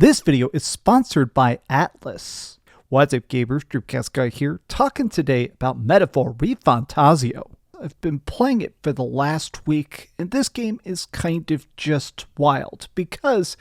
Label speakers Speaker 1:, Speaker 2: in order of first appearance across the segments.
Speaker 1: This video is sponsored by Atlas. What's up, gamers? DreamcastGuy here, talking today about Metaphor ReFantazio. I've been playing it for the last week, and this game is kind of just wild, because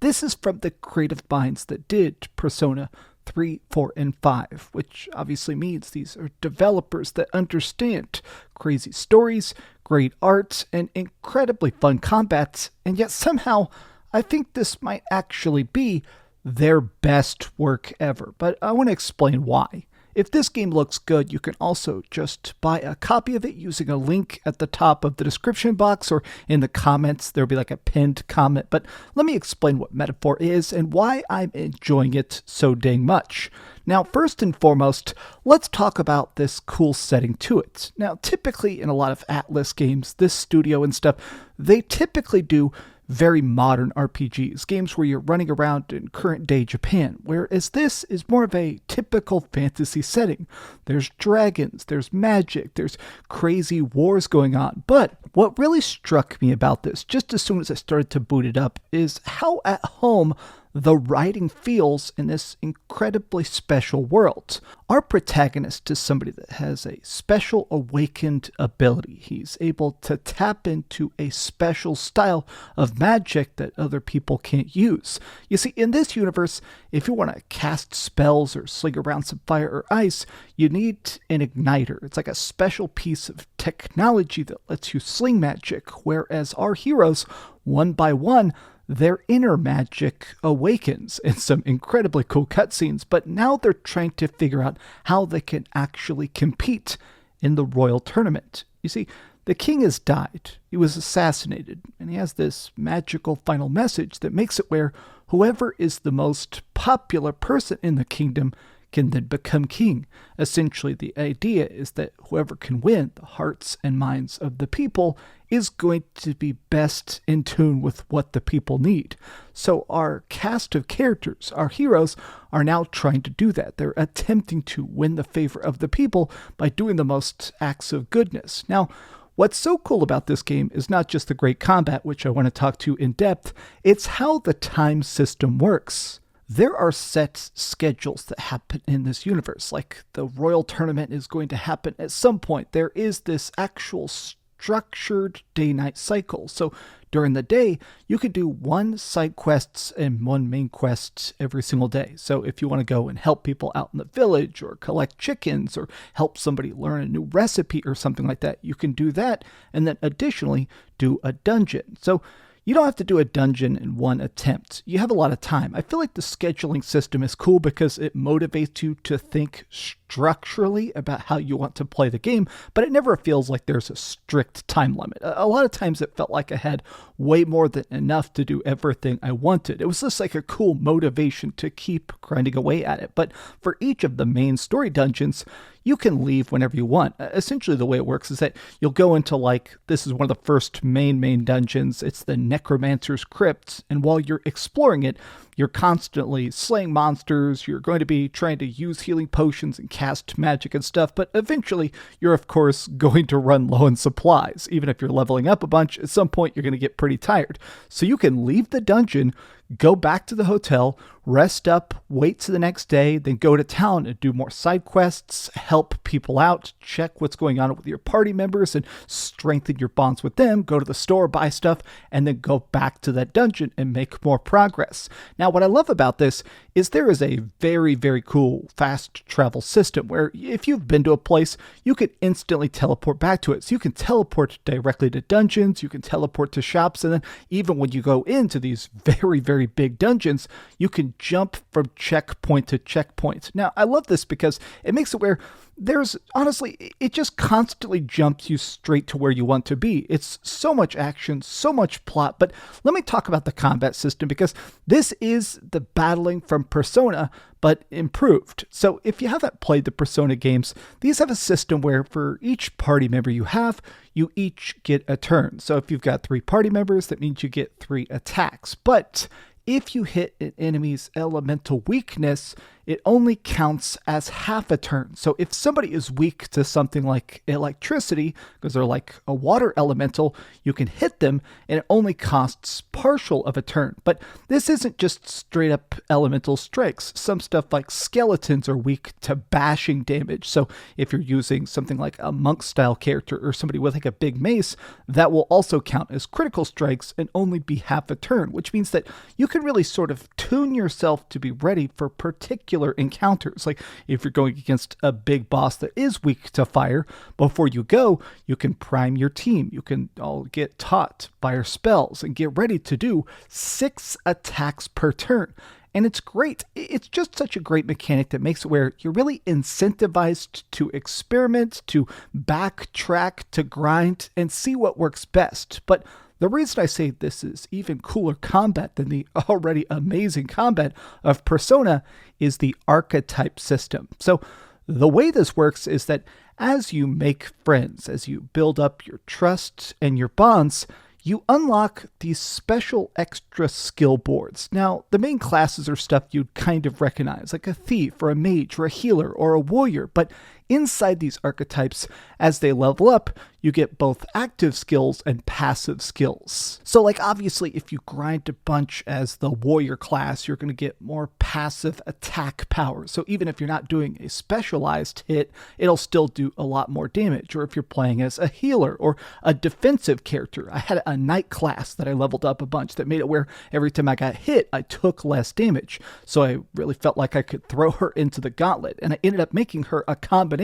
Speaker 1: this is from the creative minds that did Persona 3, 4, and 5, which obviously means these are developers that understand crazy stories, great art, and incredibly fun combats, and yet somehow I think this might actually be their best work ever, but I want to explain why. If this game looks good, you can also just buy a copy of it using a link at the top of the description box or in the comments. There'll be like a pinned comment, but let me explain what Metaphor is and why I'm enjoying it so dang much. Now, first and foremost, let's talk about this cool setting to it. Now, typically in a lot of Atlas games, this studio and stuff, they typically do very modern RPGs, games where you're running around in current day Japan, whereas this is more of a typical fantasy setting. There's dragons, there's magic, there's crazy wars going on. But what really struck me about this, just as soon as I started to boot it up, is how at home the writing feels in this incredibly special world. Our protagonist is somebody that has a special awakened ability. He's able to tap into a special style of magic that other people can't use. You see, in this universe, if you want to cast spells or sling around some fire or ice, you need an igniter. It's like a special piece of technology that lets you sling magic, whereas our heroes, one by one, their inner magic awakens in some incredibly cool cutscenes, but now they're trying to figure out how they can actually compete in the royal tournament. You see, the king has died, he was assassinated, and he has this magical final message that makes it where whoever is the most popular person in the kingdom can then become king. Essentially, the idea is that whoever can win the hearts and minds of the people is going to be best in tune with what the people need. So our cast of characters, our heroes, are now trying to do that. They're attempting to win the favor of the people by doing the most acts of goodness. Now, what's so cool about this game is not just the great combat, which I want to talk to in depth, it's how the time system works. There are set schedules that happen in this universe, like the royal tournament is going to happen at some point. There is this actual structured day-night cycle. So during the day, you can do one side quests and one main quest every single day. So if you want to go and help people out in the village or collect chickens or help somebody learn a new recipe or something like that, you can do that and then additionally do a dungeon. So you don't have to do a dungeon in one attempt. You have a lot of time. I feel like the scheduling system is cool because it motivates you to think structurally about how you want to play the game, but it never feels like there's a strict time limit. A lot of times it felt like I had way more than enough to do everything I wanted. It was just like a cool motivation to keep grinding away at it. But for each of the main story dungeons, you can leave whenever you want. Essentially, the way it works is that you'll go into, like, this is one of the first main dungeons. It's the Necromancer's Crypt, and while you're exploring it, you're constantly slaying monsters, you're going to be trying to use healing potions and cast magic and stuff, but eventually you're, of course, going to run low on supplies. Even if you're leveling up a bunch, at some point you're going to get pretty tired. So you can leave the dungeon, go back to the hotel, rest up, wait till the next day, then go to town and do more side quests, help people out, check what's going on with your party members and strengthen your bonds with them, go to the store, buy stuff, and then go back to that dungeon and make more progress. Now, what I love about this is there is a very, very cool fast travel system where if you've been to a place, you can instantly teleport back to it. So you can teleport directly to dungeons, you can teleport to shops, and then even when you go into these very, very big dungeons, you can jump from checkpoint to checkpoint. Now, I love this because it makes it where there's, honestly, it just constantly jumps you straight to where you want to be. It's so much action, so much plot, but let me talk about the combat system because this is the battling from Persona, but improved. So if you haven't played the Persona games, these have a system where for each party member you have, you each get a turn. So if you've got 3 party members, that means you get 3 attacks. But if you hit an enemy's elemental weakness, it only counts as half a turn. So if somebody is weak to something like electricity, because they're like a water elemental, you can hit them and it only costs partial of a turn. But this isn't just straight up elemental strikes. Some stuff like skeletons are weak to bashing damage. So if you're using something like a monk style character or somebody with like a big mace, that will also count as critical strikes and only be half a turn, which means that you can really sort of tune yourself to be ready for particular encounters. Like if you're going against a big boss that is weak to fire, before you go, you can prime your team. You can all get taught, fire spells, and get ready to do 6 attacks per turn. And it's great. It's just such a great mechanic that makes it where you're really incentivized to experiment, to backtrack, to grind, and see what works best. But the reason I say this is even cooler combat than the already amazing combat of Persona is the archetype system. So the way this works is that as you make friends, as you build up your trust and your bonds, you unlock these special extra skill boards. Now, the main classes are stuff you'd kind of recognize, like a thief or a mage or a healer or a warrior, but inside these archetypes, as they level up, you get both active skills and passive skills. So like obviously if you grind a bunch as the warrior class, you're going to get more passive attack power. So even if you're not doing a specialized hit, it'll still do a lot more damage. Or if you're playing as a healer or a defensive character, I had a knight class that I leveled up a bunch that made it where every time I got hit, I took less damage. So I really felt like I could throw her into the gauntlet. And I ended up making her a combination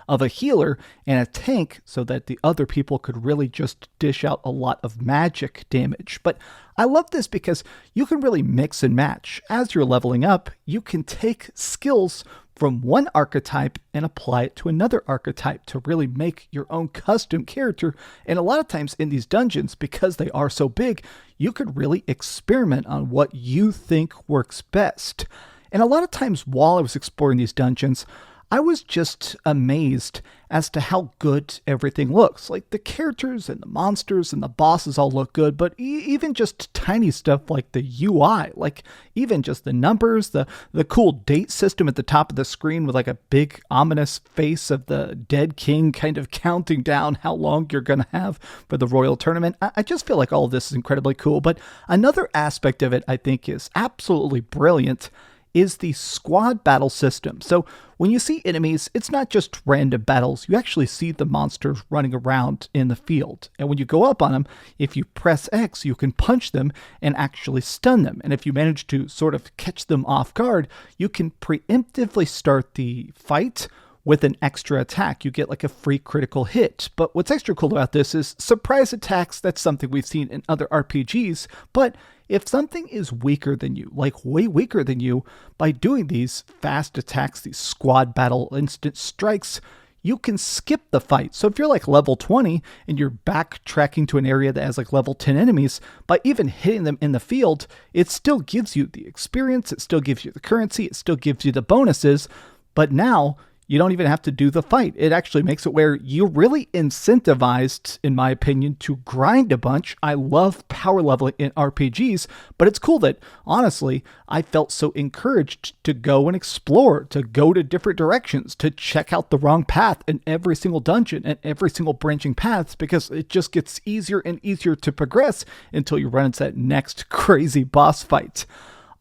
Speaker 1: of a healer and a tank so that the other people could really just dish out a lot of magic damage. But I love this because you can really mix and match. As you're leveling up, you can take skills from one archetype and apply it to another archetype to really make your own custom character. And a lot of times in these dungeons, because they are so big, you could really experiment on what you think works best. And a lot of times while I was exploring these dungeons, I was just amazed as to how good everything looks. Like the characters and the monsters and the bosses all look good, but even just tiny stuff like the UI, like even just the numbers, the cool date system at the top of the screen with like a big ominous face of the dead king kind of counting down how long you're going to have for the royal tournament. I just feel like all of this is incredibly cool. But another aspect of it I think is absolutely brilliant is the squad battle system. So when you see enemies, it's not just random battles. You actually see the monsters running around in the field. And when you go up on them, if you press X, you can punch them and actually stun them. And if you manage to sort of catch them off guard, you can preemptively start the fight with an extra attack. You get like a free critical hit. But what's extra cool about this is surprise attacks. That's something we've seen in other RPGs. But if something is weaker than you, like way weaker than you, by doing these fast attacks, these squad battle instant strikes, you can skip the fight. So if you're like level 20 and you're backtracking to an area that has like level 10 enemies, by even hitting them in the field, it still gives you the experience, it still gives you the currency, it still gives you the bonuses, but now you don't even have to do the fight. It actually makes it where you're really incentivized, in my opinion, to grind a bunch. I love power leveling in RPGs, but it's cool that, honestly, I felt so encouraged to go and explore, to go to different directions, to check out the wrong path in every single dungeon and every single branching paths, because it just gets easier and easier to progress until you run into that next crazy boss fight.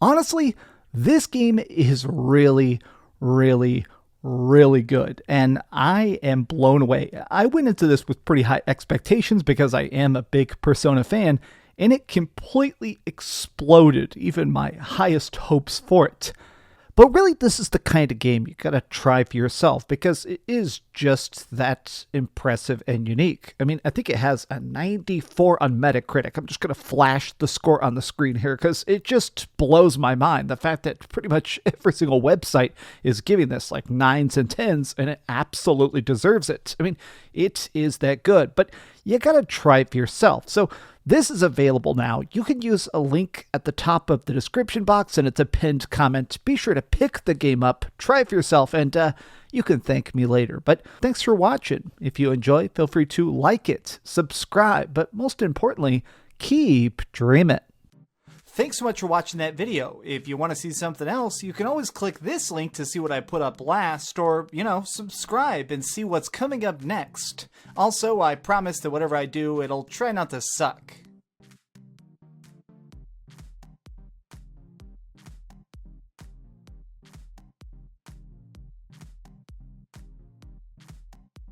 Speaker 1: Honestly, this game is really, really good, and I am blown away. I went into this with pretty high expectations because I am a big Persona fan, and it completely exploded even my highest hopes for it. But really, this is the kind of game you gotta try for yourself because it is just that impressive and unique. I mean, I think it has a 94 on Metacritic. I'm just gonna flash the score on the screen here because it just blows my mind. The fact that pretty much every single website is giving this like 9s and 10s, and it absolutely deserves it. I mean, it is that good, but you gotta try it for yourself. So this is available now. You can use a link at the top of the description box, and it's a pinned comment. Be sure to pick the game up, try it for yourself, and you can thank me later. But thanks for watching. If you enjoy, feel free to like it, subscribe, but most importantly, keep dreaming. Thanks so much for watching that video. If you want to see something else, you can always click this link to see what I put up last, or, subscribe and see what's coming up next. Also, I promise that whatever I do, it'll try not to suck.